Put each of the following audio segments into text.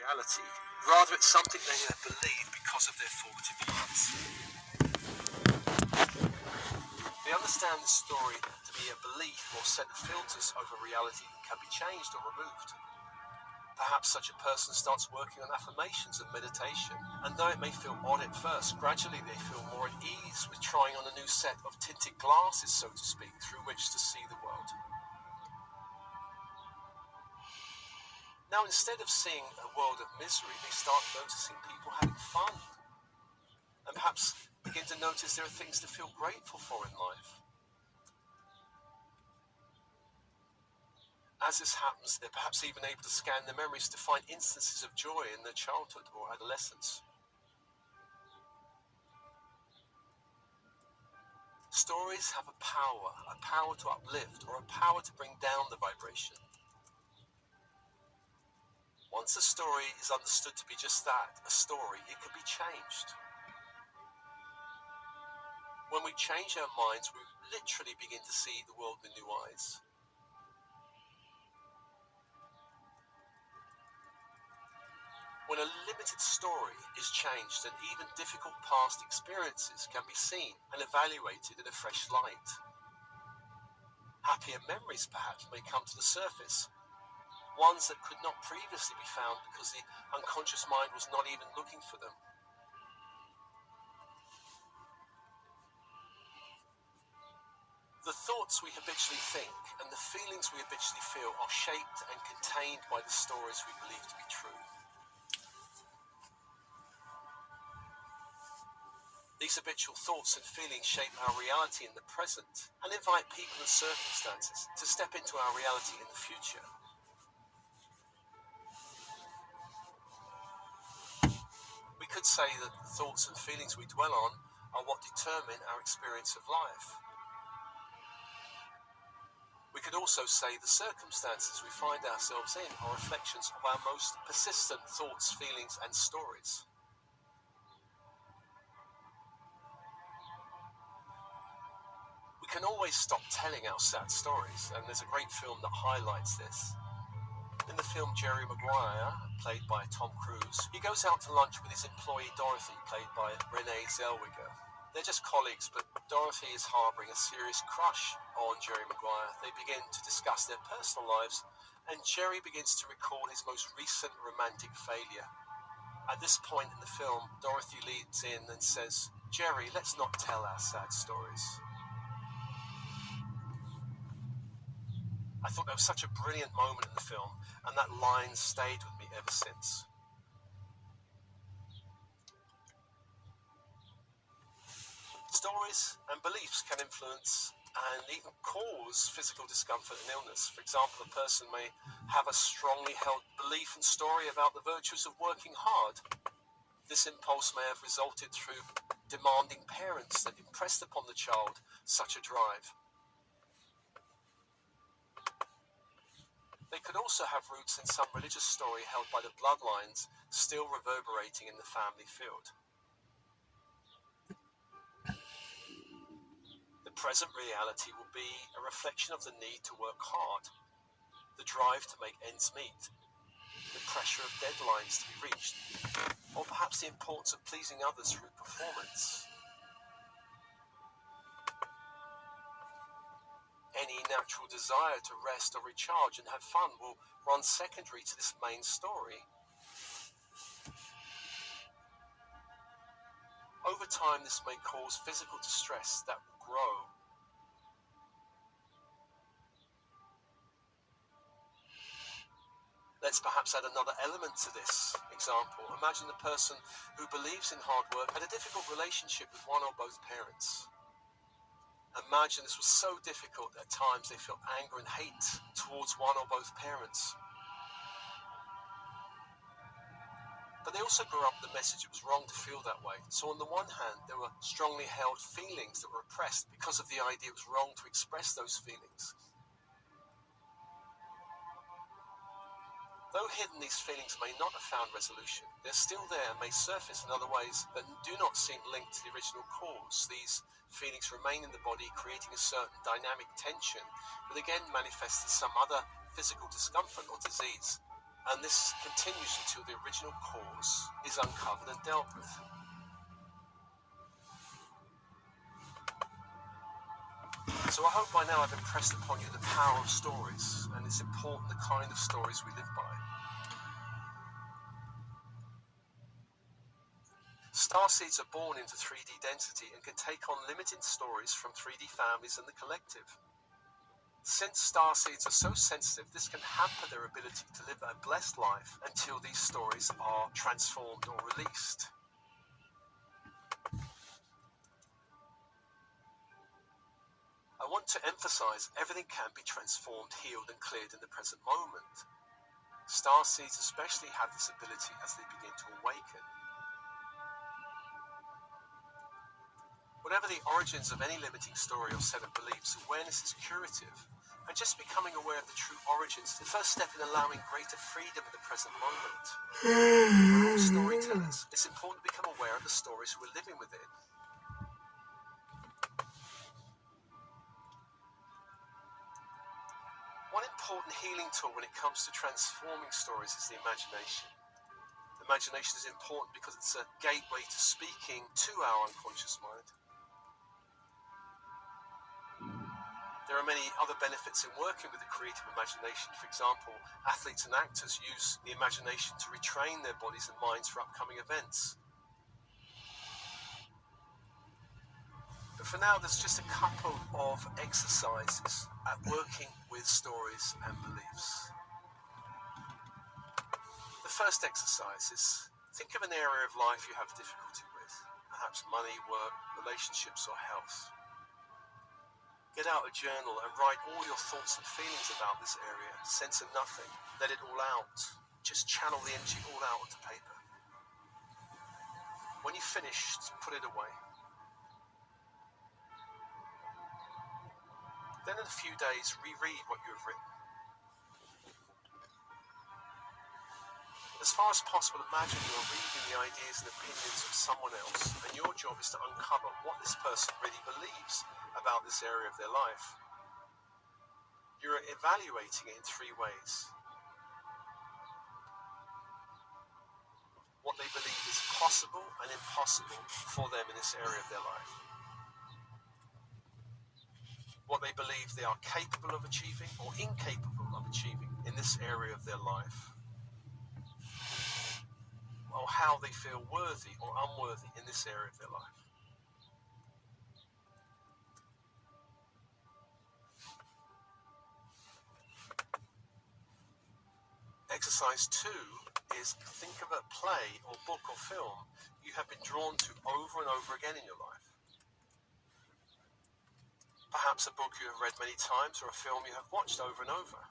reality. Rather, it's something they believe because of their formative years. They understand the story to be a belief or set of filters over reality that can be changed or removed. Perhaps such a person starts working on affirmations and meditation, and though it may feel odd at first, gradually they feel more at ease with trying on a new set of tinted glasses, so to speak, through which to see the world. Now, instead of seeing a world of misery, they start noticing people having fun, and perhaps begin to notice there are things to feel grateful for in life. As this happens, they're perhaps even able to scan their memories to find instances of joy in their childhood or adolescence. Stories have a power to uplift or a power to bring down the vibration. Once a story is understood to be just that, a story, it can be changed. When we change our minds, we literally begin to see the world with new eyes. When a limited story is changed, and even difficult past experiences can be seen and evaluated in a fresh light. Happier memories perhaps may come to the surface, ones that could not previously be found because the unconscious mind was not even looking for them. The thoughts we habitually think and the feelings we habitually feel are shaped and contained by the stories we believe to be true. These habitual thoughts and feelings shape our reality in the present and invite people and circumstances to step into our reality in the future. We could say that the thoughts and feelings we dwell on are what determine our experience of life. We could also say the circumstances we find ourselves in are reflections of our most persistent thoughts, feelings, and stories. We can always stop telling our sad stories, and there's a great film that highlights this. In the film, Jerry Maguire, played by Tom Cruise, he goes out to lunch with his employee Dorothy, played by Renee Zellweger. They're just colleagues, but Dorothy is harboring a serious crush on Jerry Maguire. They begin to discuss their personal lives, and Jerry begins to recall his most recent romantic failure. At this point in the film, Dorothy leads in and says, "Jerry, let's not tell our sad stories." I thought that was such a brilliant moment in the film, and that line stayed with me ever since. Stories and beliefs can influence and even cause physical discomfort and illness. For example, a person may have a strongly held belief and story about the virtues of working hard. This impulse may have resulted through demanding parents that impressed upon the child such a drive. They could also have roots in some religious story held by the bloodlines still reverberating in the family field. The present reality will be a reflection of the need to work hard, the drive to make ends meet, the pressure of deadlines to be reached, or perhaps the importance of pleasing others through performance. Any natural desire to rest or recharge and have fun will run secondary to this main story. Over time, this may cause physical distress that will grow. Let's perhaps add another element to this example. Imagine a person who believes in hard work had a difficult relationship with one or both parents. Imagine this was so difficult that at times they felt anger and hate towards one or both parents. But they also grew up with the message it was wrong to feel that way. So on the one hand, there were strongly held feelings that were repressed because of the idea it was wrong to express those feelings. Though hidden, these feelings may not have found resolution. They're still there and may surface in other ways that do not seem linked to the original cause. These feelings remain in the body, creating a certain dynamic tension, but again manifests as some other physical discomfort or disease. And this continues until the original cause is uncovered and dealt with. So I hope by now I've impressed upon you the power of stories, and it's important the kind of stories we live by. Starseeds are born into 3D density and can take on limited stories from 3D families and the collective. Since starseeds are so sensitive, this can hamper their ability to live a blessed life until these stories are transformed or released. I want to emphasize everything can be transformed, healed, and cleared in the present moment. Starseeds especially have this ability as they begin to awaken. Whatever the origins of any limiting story or set of beliefs, awareness is curative, and just becoming aware of the true origins is the first step in allowing greater freedom in the present moment. We're all storytellers. It's important to become aware of the stories we're living within. One important healing tool when it comes to transforming stories is the imagination. Imagination is important because it's a gateway to speaking to our unconscious mind. There are many other benefits in working with the creative imagination. For example, athletes and actors use the imagination to retrain their bodies and minds for upcoming events. But for now, there's just a couple of exercises at working with stories and beliefs. The first exercise is think of an area of life you have difficulty with, perhaps money, work, relationships, or health. Get out a journal and write all your thoughts and feelings about this area. Censor nothing. Let it all out. Just channel the energy all out onto paper. When you've finished, put it away. Then in a few days, reread what you have written. As far as possible, imagine you're reading the ideas and opinions of someone else, and your job is to uncover what this person really believes about this area of their life. You're evaluating it in three ways. What they believe is possible and impossible for them in this area of their life. What they believe they are capable of achieving or incapable of achieving in this area of their life. Or how they feel worthy or unworthy in this area of their life. Exercise 2 is think of a play or book or film you have been drawn to over and over again in your life. Perhaps a book you have read many times or a film you have watched over and over.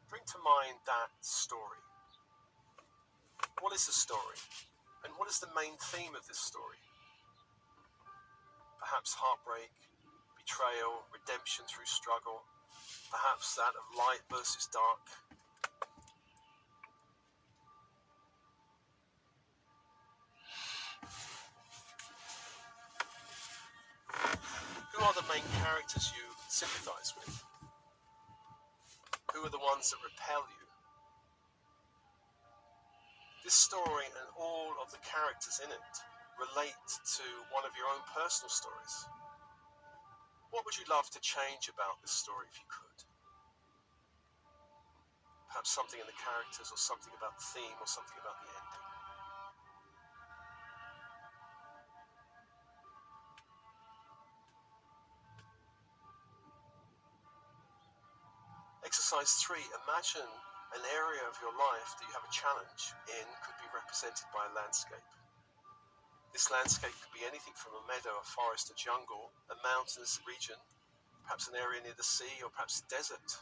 Bring to mind that story. What is the story? And what is the main theme of this story? Perhaps heartbreak, betrayal, redemption through struggle. Perhaps that of light versus dark. Who are the main characters you sympathize with? Who are the ones that repel you? This story and all of the characters in it relate to one of your own personal stories. What would you love to change about this story if you could? Perhaps something in the characters or something about the theme or something about the ending. Exercise 3, imagine an area of your life that you have a challenge in could be represented by a landscape. This landscape could be anything from a meadow, a forest, a jungle, a mountainous region, perhaps an area near the sea or perhaps a desert.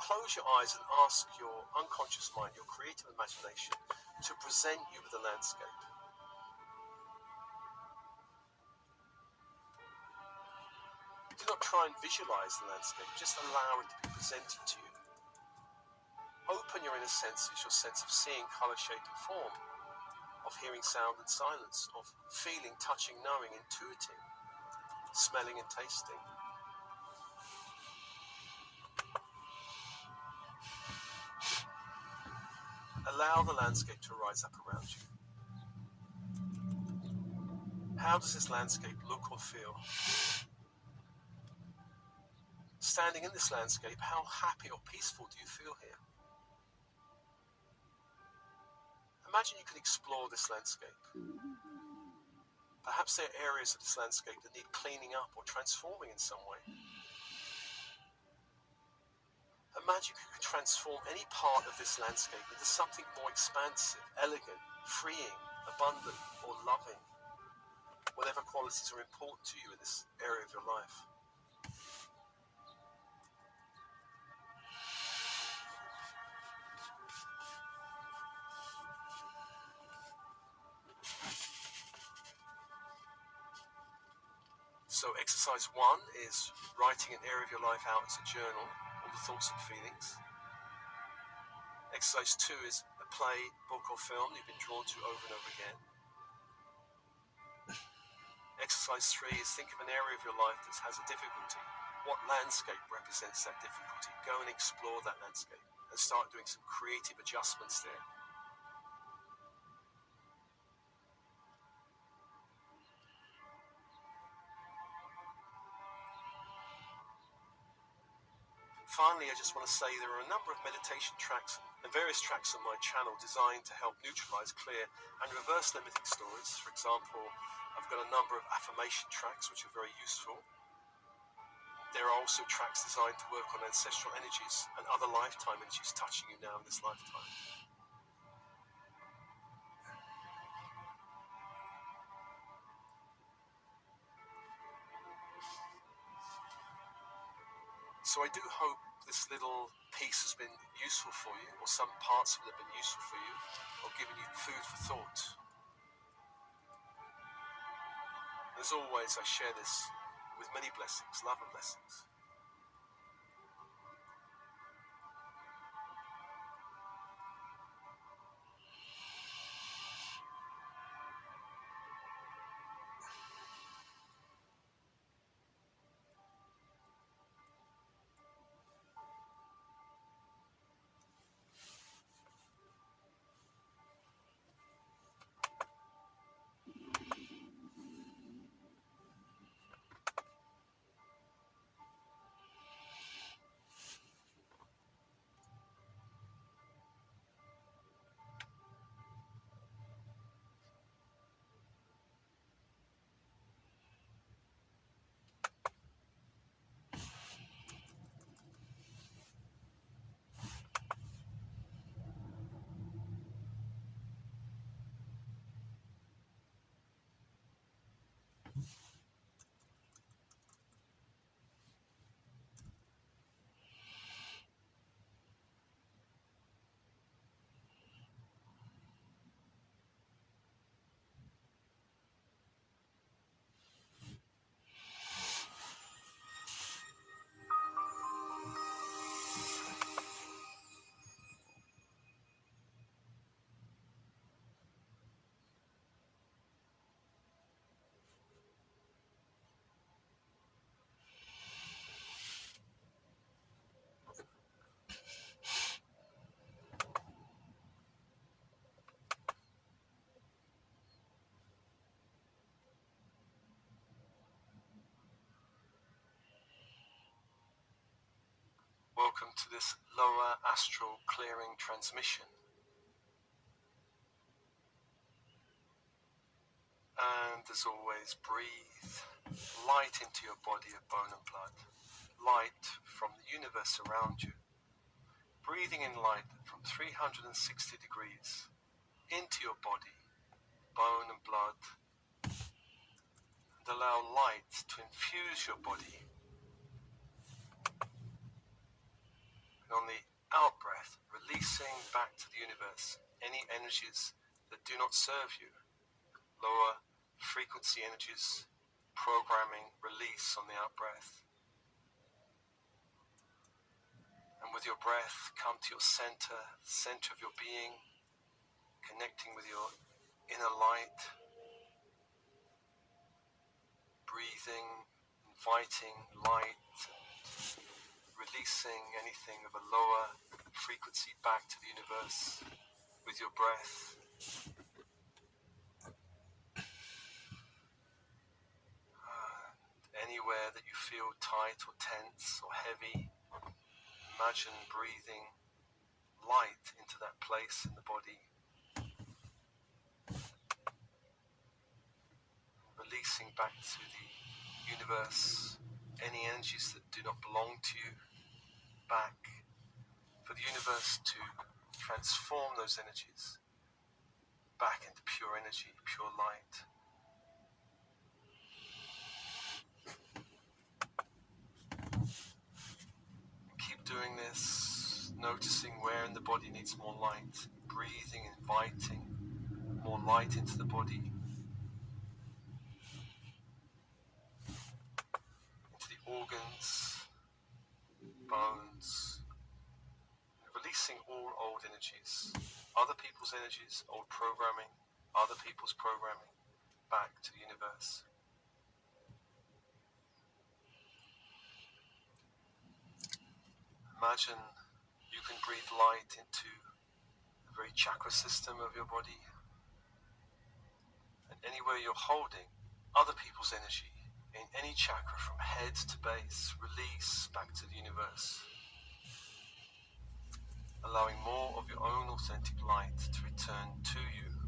Close your eyes and ask your unconscious mind, your creative imagination, to present you with a landscape. Do not try and visualize the landscape, just allow it to be presented to you. Open your inner senses, your sense of seeing, color, shape, and form, of hearing sound and silence, of feeling, touching, knowing, intuiting, smelling and tasting. Allow the landscape to rise up around you. How does this landscape look or feel? Standing in this landscape, how happy or peaceful do you feel here? Imagine you could explore this landscape. Perhaps there are areas of this landscape that need cleaning up or transforming in some way. Imagine you could transform any part of this landscape into something more expansive, elegant, freeing, abundant, or loving. Whatever qualities are important to you in this area of your life. So exercise 1 is writing an area of your life out as a journal, all the thoughts and feelings. Exercise 2 is a play, book or film you've been drawn to over and over again. Exercise 3 is think of an area of your life that has a difficulty. What landscape represents that difficulty? Go and explore that landscape and start doing some creative adjustments there. Finally, I just want to say there are a number of meditation tracks and various tracks on my channel designed to help neutralize, clear, and reverse limiting stories. For example, I've got a number of affirmation tracks which are very useful. There are also tracks designed to work on ancestral energies and other lifetime energies touching you now in this lifetime. So I do hope this little piece has been useful for you, or some parts of it have been useful for you, or given you food for thought. As always, I share this with many blessings, love and blessings. Welcome to this lower astral clearing transmission. And as always, breathe light into your body of bone and blood. Light from the universe around you. Breathing in light from 360 degrees into your body, bone and blood. And allow light to infuse your body. And on the out-breath, releasing back to the universe any energies that do not serve you. Lower frequency energies, programming, release on the out-breath. And with your breath, come to your center of your being, connecting with your inner light. Breathing, inviting light, releasing anything of a lower frequency back to the universe with your breath. Anywhere that you feel tight or tense or heavy, imagine breathing light into that place in the body, releasing back to the universe any energies that do not belong to you, back for the universe to transform those energies back into pure energy, pure light. Keep doing this, noticing where in the body needs more light, breathing, inviting more light into the body, into the organs, bones, releasing all old energies, other people's energies, old programming, other people's programming, back to the universe. Imagine you can breathe light into the very chakra system of your body, and anywhere you're holding other people's energy, in any chakra from head to base, release back to the universe, allowing more of your own authentic light to return to you.